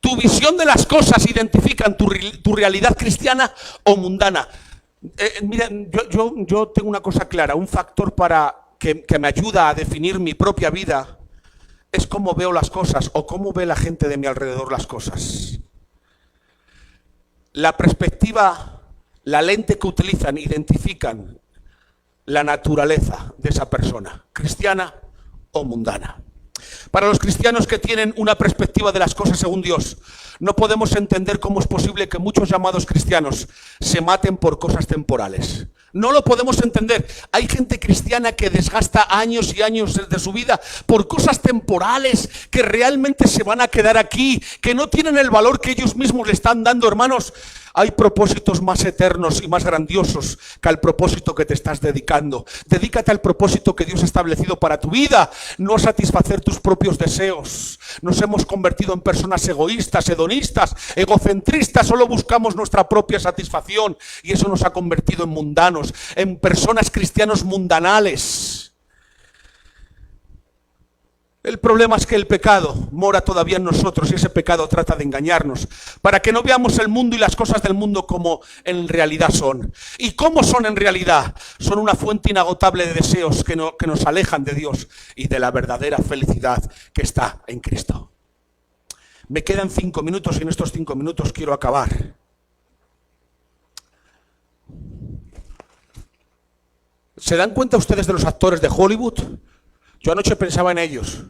Tu visión de las cosas identifican tu realidad cristiana o mundana. Mira, yo tengo una cosa clara, un factor para que me ayuda a definir mi propia vida es cómo veo las cosas o cómo ve la gente de mi alrededor las cosas. La perspectiva, la lente que utilizan, identifican la naturaleza de esa persona, cristiana o mundana. Para los cristianos que tienen una perspectiva de las cosas según Dios, no podemos entender cómo es posible que muchos llamados cristianos se maten por cosas temporales. No lo podemos entender. Hay gente cristiana que desgasta años y años de su vida por cosas temporales que realmente se van a quedar aquí, que no tienen el valor que ellos mismos le están dando, hermanos. Hay propósitos más eternos y más grandiosos que al propósito que te estás dedicando. Dedícate al propósito que Dios ha establecido para tu vida, no a satisfacer tus propios deseos. Nos hemos convertido en personas egoístas, hedonistas, egocentristas, solo buscamos nuestra propia satisfacción y eso nos ha convertido en mundanos, en personas cristianos mundanales. El problema es que el pecado mora todavía en nosotros y ese pecado trata de engañarnos para que no veamos el mundo y las cosas del mundo como en realidad son. ¿Y cómo son en realidad? Son una fuente inagotable de deseos que nos alejan de Dios y de la verdadera felicidad que está en Cristo. Me quedan 5 minutos y en estos 5 minutos quiero acabar. ¿Se dan cuenta ustedes de los actores de Hollywood? Yo anoche pensaba en ellos,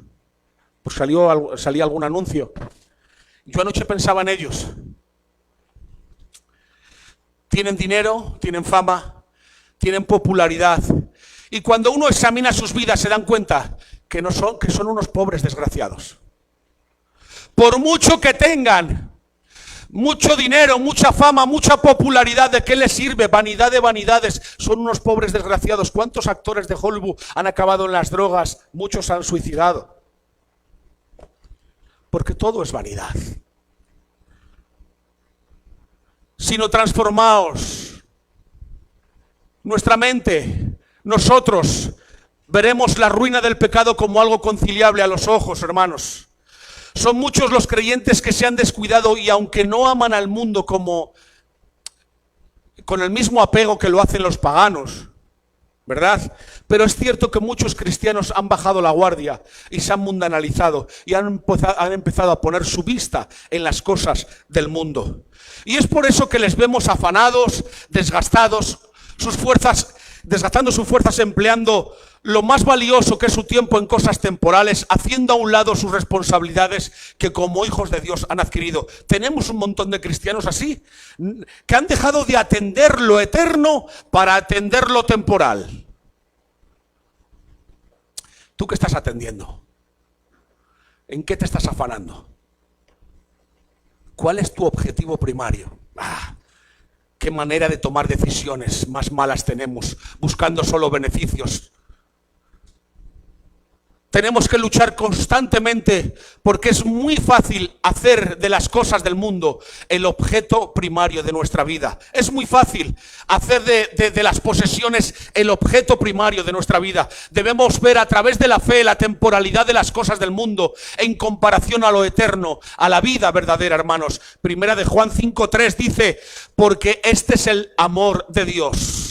pues salía algún anuncio. Yo anoche pensaba en ellos. Tienen dinero, tienen fama, tienen popularidad. Y cuando uno examina sus vidas se dan cuenta que son unos pobres desgraciados. Por mucho que tengan, mucho dinero, mucha fama, mucha popularidad, ¿de qué les sirve? Vanidad de vanidades, son unos pobres desgraciados. ¿Cuántos actores de Hollywood han acabado en las drogas? Muchos se han suicidado. Porque todo es vanidad. Sino transformaos nuestra mente, nosotros veremos la ruina del pecado como algo conciliable a los ojos, hermanos. Son muchos los creyentes que se han descuidado y aunque no aman al mundo con el mismo apego que lo hacen los paganos, ¿verdad? Pero es cierto que muchos cristianos han bajado la guardia y se han mundanalizado y han empezado a poner su vista en las cosas del mundo. Y es por eso que les vemos afanados, desgastados, desgastando sus fuerzas, empleando lo más valioso que es su tiempo en cosas temporales, haciendo a un lado sus responsabilidades que como hijos de Dios han adquirido. Tenemos un montón de cristianos así, que han dejado de atender lo eterno para atender lo temporal. ¿Tú qué estás atendiendo? ¿En qué te estás afanando? ¿Cuál es tu objetivo primario? Qué manera de tomar decisiones más malas tenemos, buscando solo beneficios. Tenemos que luchar constantemente porque es muy fácil hacer de las cosas del mundo el objeto primario de nuestra vida. Es muy fácil hacer de las posesiones el objeto primario de nuestra vida. Debemos ver a través de la fe la temporalidad de las cosas del mundo en comparación a lo eterno, a la vida verdadera, hermanos. Primera de Juan 5:3 dice, porque este es el amor de Dios,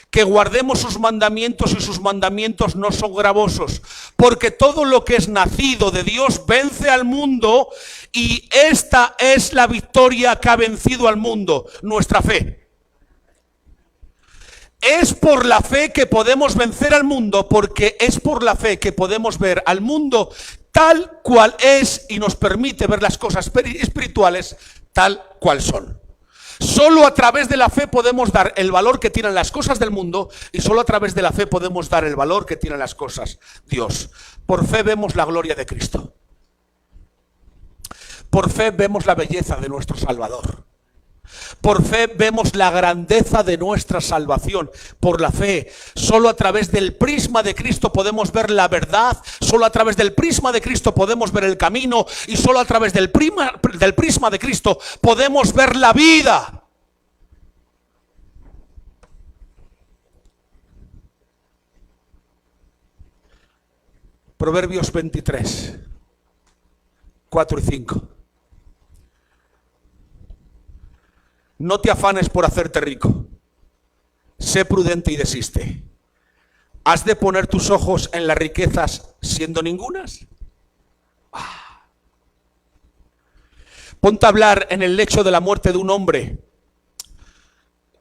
que guardemos sus mandamientos y sus mandamientos no son gravosos, porque todo lo que es nacido de Dios vence al mundo y esta es la victoria que ha vencido al mundo, nuestra fe. Es por la fe que podemos vencer al mundo, porque es por la fe que podemos ver al mundo tal cual es y nos permite ver las cosas espirituales tal cual son. Solo a través de la fe podemos dar el valor que tienen las cosas del mundo y solo a través de la fe podemos dar el valor que tienen las cosas Dios. Por fe vemos la gloria de Cristo. Por fe vemos la belleza de nuestro Salvador. Por fe vemos la grandeza de nuestra salvación. Por la fe, solo a través del prisma de Cristo podemos ver la verdad, solo a través del prisma de Cristo podemos ver el camino y solo a través del prisma de Cristo podemos ver la vida. Proverbios 23, 4 y 5. No te afanes por hacerte rico, sé prudente y desiste. ¿Has de poner tus ojos en las riquezas siendo ningunas? Ponte a hablar en el lecho de la muerte de un hombre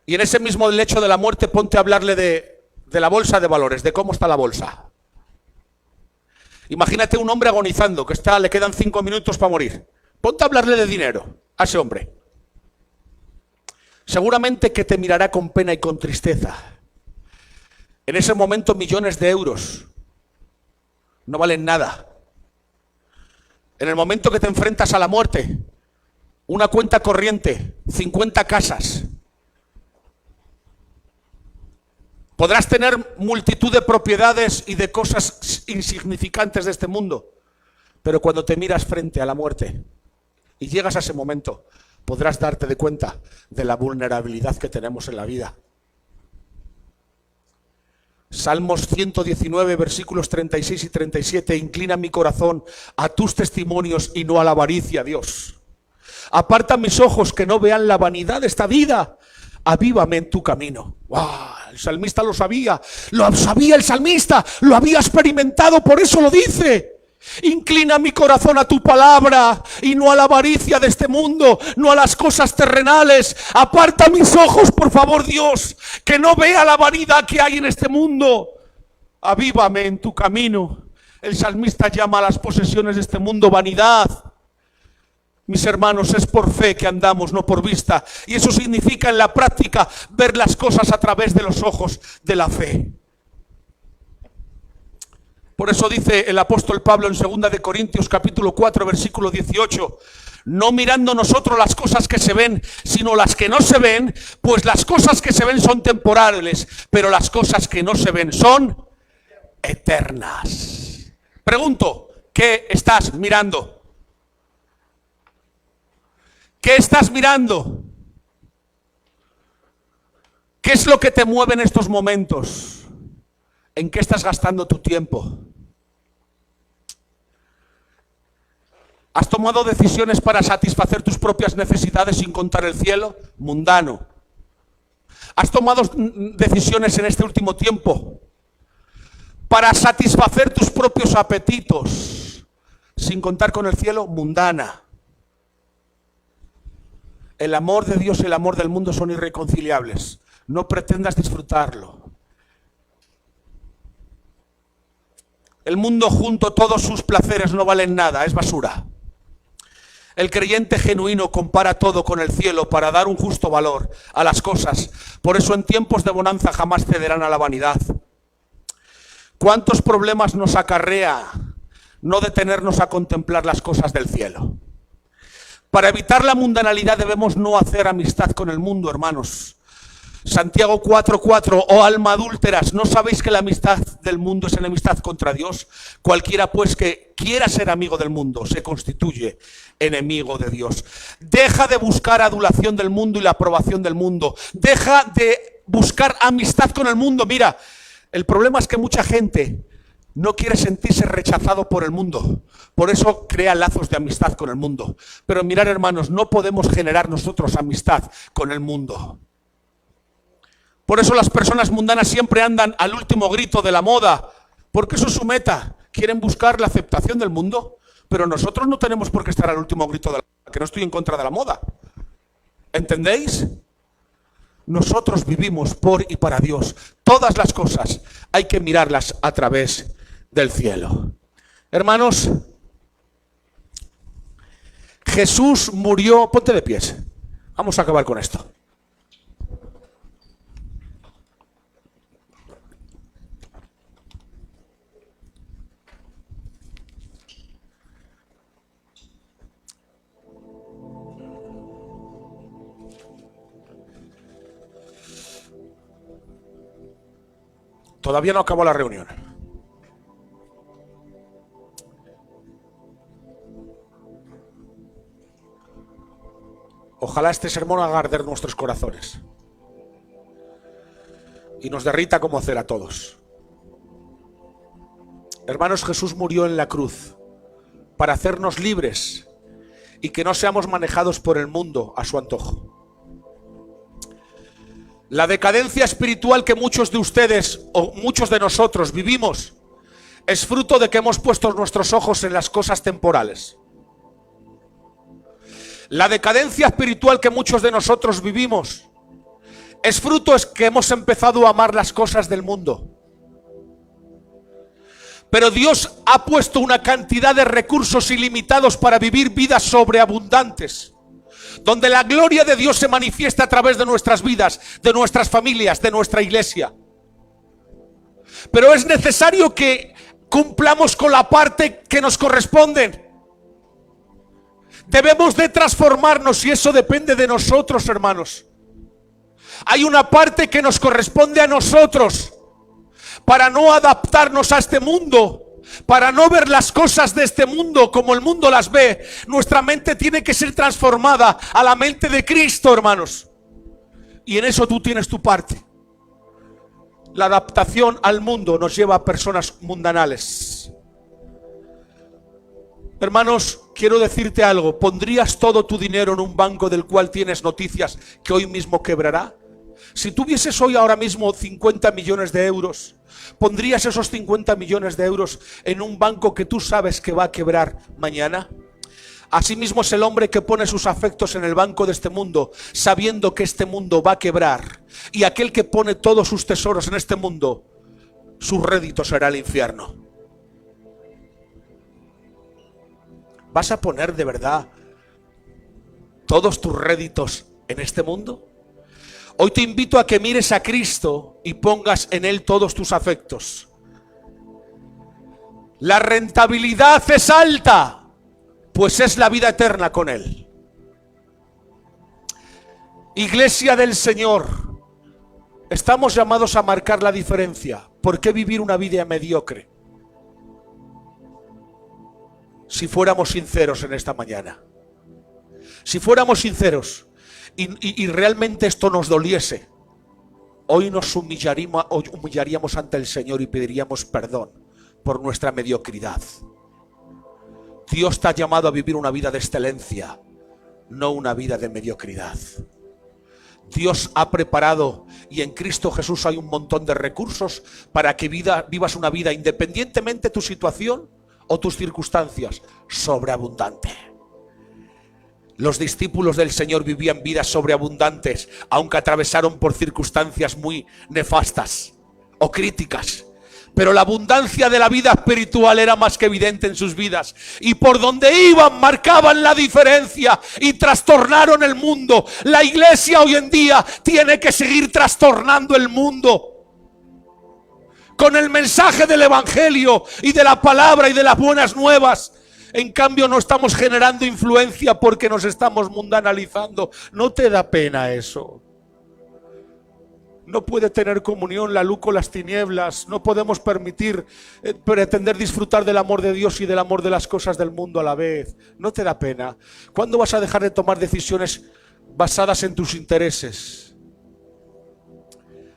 y en ese mismo lecho de la muerte ponte a hablarle de la bolsa de valores, de cómo está la bolsa. Imagínate un hombre agonizando, que le quedan 5 minutos para morir. Ponte a hablarle de dinero a ese hombre. Seguramente que te mirará con pena y con tristeza. En ese momento millones de euros no valen nada. En el momento que te enfrentas a la muerte, una cuenta corriente, 50 casas. Podrás tener multitud de propiedades y de cosas insignificantes de este mundo, pero cuando te miras frente a la muerte y llegas a ese momento, podrás darte de cuenta de la vulnerabilidad que tenemos en la vida. Salmos 119, versículos 36 y 37. Inclina mi corazón a tus testimonios y no a la avaricia, Dios. Aparta mis ojos que no vean la vanidad de esta vida. Avívame en tu camino. ¡Wow! El salmista lo sabía el salmista, lo había experimentado, por eso lo dice. Inclina mi corazón a tu palabra y no a la avaricia de este mundo, no a las cosas terrenales. Aparta mis ojos, por favor, Dios, que no vea la vanidad que hay en este mundo. Avívame en tu camino. El salmista llama a las posesiones de este mundo vanidad. Mis hermanos, es por fe que andamos, no por vista. Y eso significa en la práctica ver las cosas a través de los ojos de la fe. Por eso dice el apóstol Pablo en 2 de Corintios capítulo 4 versículo 18, no mirando nosotros las cosas que se ven, sino las que no se ven, pues las cosas que se ven son temporales, pero las cosas que no se ven son eternas. Pregunto, ¿qué estás mirando? ¿Qué estás mirando? ¿Qué es lo que te mueve en estos momentos? ¿En qué estás gastando tu tiempo? ¿Has tomado decisiones para satisfacer tus propias necesidades sin contar el cielo? Mundano. ¿Has tomado decisiones en este último tiempo para satisfacer tus propios apetitos sin contar con el cielo? Mundana. El amor de Dios y el amor del mundo son irreconciliables. No pretendas disfrutarlo. El mundo junto, todos sus placeres no valen nada, es basura. El creyente genuino compara todo con el cielo para dar un justo valor a las cosas. Por eso en tiempos de bonanza jamás cederán a la vanidad. ¿Cuántos problemas nos acarrea no detenernos a contemplar las cosas del cielo? Para evitar la mundanalidad debemos no hacer amistad con el mundo, hermanos. Santiago 4:4, oh alma adúlteras, ¿no sabéis que la amistad del mundo es enemistad contra Dios? Cualquiera pues que quiera ser amigo del mundo se constituye enemigo de Dios. Deja de buscar adulación del mundo y la aprobación del mundo. Deja de buscar amistad con el mundo. Mira, el problema es que mucha gente no quiere sentirse rechazado por el mundo. Por eso crea lazos de amistad con el mundo. Pero mirad, hermanos, no podemos generar nosotros amistad con el mundo. Por eso las personas mundanas siempre andan al último grito de la moda, porque eso es su meta. Quieren buscar la aceptación del mundo, pero nosotros no tenemos por qué estar al último grito de la moda, que no estoy en contra de la moda. ¿Entendéis? Nosotros vivimos por y para Dios. Todas las cosas hay que mirarlas a través del cielo. Hermanos, Jesús murió... Ponte de pies. Vamos a acabar con esto. Todavía no acabó la reunión. Ojalá este sermón haga arder nuestros corazones y nos derrita como cera a todos. Hermanos, Jesús murió en la cruz para hacernos libres y que no seamos manejados por el mundo a su antojo. La decadencia espiritual que muchos de ustedes o muchos de nosotros vivimos es fruto de que hemos puesto nuestros ojos en las cosas temporales. La decadencia espiritual que muchos de nosotros vivimos es fruto de que hemos empezado a amar las cosas del mundo. Pero Dios ha puesto una cantidad de recursos ilimitados para vivir vidas sobreabundantes, donde la gloria de Dios se manifiesta a través de nuestras vidas, de nuestras familias, de nuestra iglesia. Pero es necesario que cumplamos con la parte que nos corresponde. Debemos de transformarnos y eso depende de nosotros, hermanos. Hay una parte que nos corresponde a nosotros para no adaptarnos a este mundo. Para no ver las cosas de este mundo como el mundo las ve. Nuestra mente tiene que ser transformada a la mente de Cristo, hermanos. Y en eso tú tienes tu parte. La adaptación al mundo nos lleva a personas mundanales. Hermanos, quiero decirte algo. ¿Pondrías todo tu dinero en un banco del cual tienes noticias que hoy mismo quebrará? Si tuvieses hoy ahora mismo 50 millones de euros, ¿pondrías esos 50 millones de euros en un banco que tú sabes que va a quebrar mañana? Asimismo es el hombre que pone sus afectos en el banco de este mundo, sabiendo que este mundo va a quebrar. Y aquel que pone todos sus tesoros en este mundo, su rédito será el infierno. ¿Vas a poner de verdad todos tus réditos en este mundo? Hoy te invito a que mires a Cristo y pongas en Él todos tus afectos. La rentabilidad es alta, pues es la vida eterna con Él. Iglesia del Señor, estamos llamados a marcar la diferencia. ¿Por qué vivir una vida mediocre? Si fuéramos sinceros en esta mañana. Si fuéramos sinceros y realmente esto nos doliese, hoy nos humillaríamos ante el Señor y pediríamos perdón por nuestra mediocridad. Dios te ha llamado a vivir una vida de excelencia, no una vida de mediocridad. Dios ha preparado, y en Cristo Jesús hay un montón de recursos para que vivas una vida, independientemente de tu situación o tus circunstancias, sobreabundante. Los discípulos del Señor vivían vidas sobreabundantes, aunque atravesaron por circunstancias muy nefastas o críticas. Pero la abundancia de la vida espiritual era más que evidente en sus vidas. Y por donde iban marcaban la diferencia y trastornaron el mundo. La iglesia hoy en día tiene que seguir trastornando el mundo con el mensaje del evangelio y de la palabra y de las buenas nuevas. En cambio no estamos generando influencia porque nos estamos mundanalizando. ¿No te da pena eso? No puede tener comunión la luz con las tinieblas. No podemos pretender disfrutar del amor de Dios y del amor de las cosas del mundo a la vez. ¿No te da pena? ¿Cuándo vas a dejar de tomar decisiones basadas en tus intereses?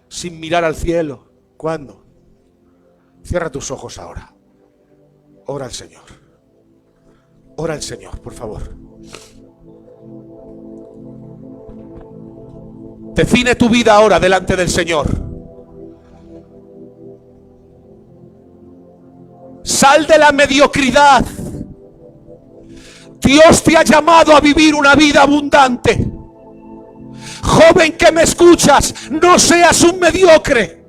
Sin mirar al cielo. ¿Cuándo? Cierra tus ojos ahora. Ora al Señor. Ora al Señor, por favor. Define tu vida ahora delante del Señor. Sal de la mediocridad. Dios te ha llamado a vivir una vida abundante. Joven que me escuchas, no seas un mediocre.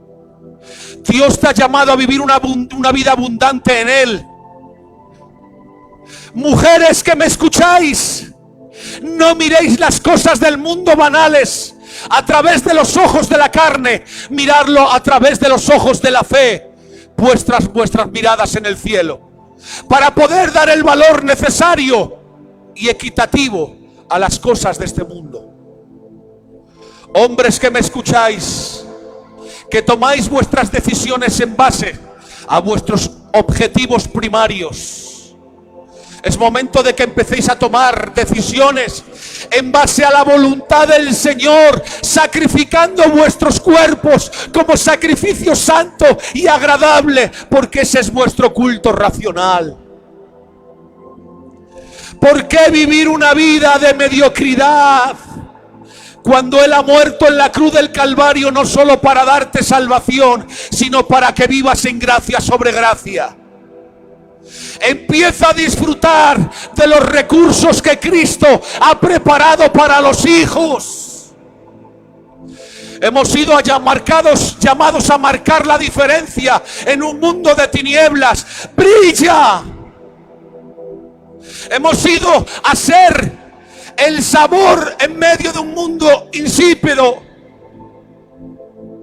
Dios te ha llamado a vivir una vida abundante en Él. Mujeres que me escucháis, no miréis las cosas del mundo banales a través de los ojos de la carne, miradlo a través de los ojos de la fe, vuestras miradas en el cielo, para poder dar el valor necesario y equitativo a las cosas de este mundo. Hombres que me escucháis, que tomáis vuestras decisiones en base a vuestros objetivos primarios. Es momento de que empecéis a tomar decisiones en base a la voluntad del Señor, sacrificando vuestros cuerpos como sacrificio santo y agradable, porque ese es vuestro culto racional. ¿Por qué vivir una vida de mediocridad cuando Él ha muerto en la cruz del Calvario no solo para darte salvación, sino para que vivas en gracia sobre gracia? Empieza a disfrutar de los recursos que Cristo ha preparado para los hijos. Hemos sido llamados a marcar la diferencia en un mundo de tinieblas. ¡Brilla! Hemos ido a ser el sabor en medio de un mundo insípido.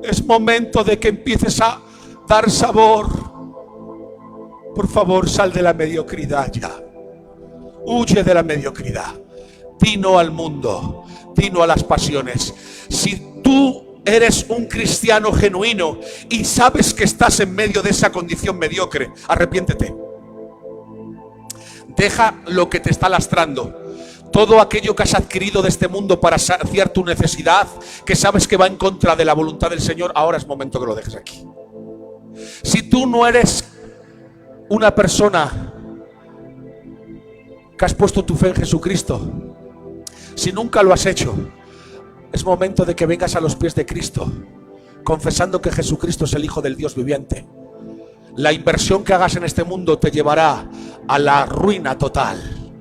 Es momento de que empieces a dar sabor. Por favor, sal de la mediocridad ya. Huye de la mediocridad. Di no al mundo. Di no a las pasiones. Si tú eres un cristiano genuino y sabes que estás en medio de esa condición mediocre, arrepiéntete. Deja lo que te está lastrando. Todo aquello que has adquirido de este mundo para saciar tu necesidad, que sabes que va en contra de la voluntad del Señor, ahora es momento que lo dejes aquí. Si tú no eres una persona que has puesto tu fe en Jesucristo, si nunca lo has hecho, es momento de que vengas a los pies de Cristo, confesando que Jesucristo es el Hijo del Dios viviente. La inversión que hagas en este mundo te llevará a la ruina total.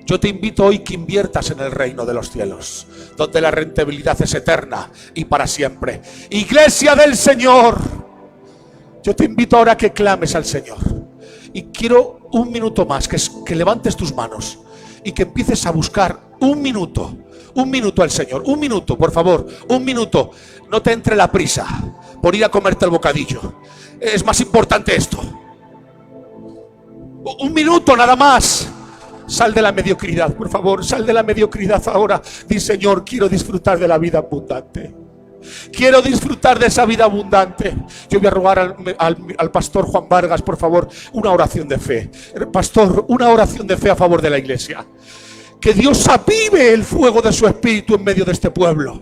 Yo te invito hoy que inviertas en el reino de los cielos, donde la rentabilidad es eterna y para siempre. Iglesia del Señor, yo te invito ahora a que clames al Señor. Y quiero un minuto más, que levantes tus manos y que empieces a buscar un minuto al Señor. Un minuto, por favor, un minuto. No te entre la prisa por ir a comerte el bocadillo. Es más importante esto. Un minuto nada más. Sal de la mediocridad, por favor, sal de la mediocridad ahora. Di, Señor, quiero disfrutar de la vida abundante. Quiero disfrutar de esa vida abundante. Yo voy a rogar al pastor Juan Vargas, por favor, una oración de fe. Pastor, una oración de fe a favor de la iglesia. Que Dios avive el fuego de su espíritu en medio de este pueblo.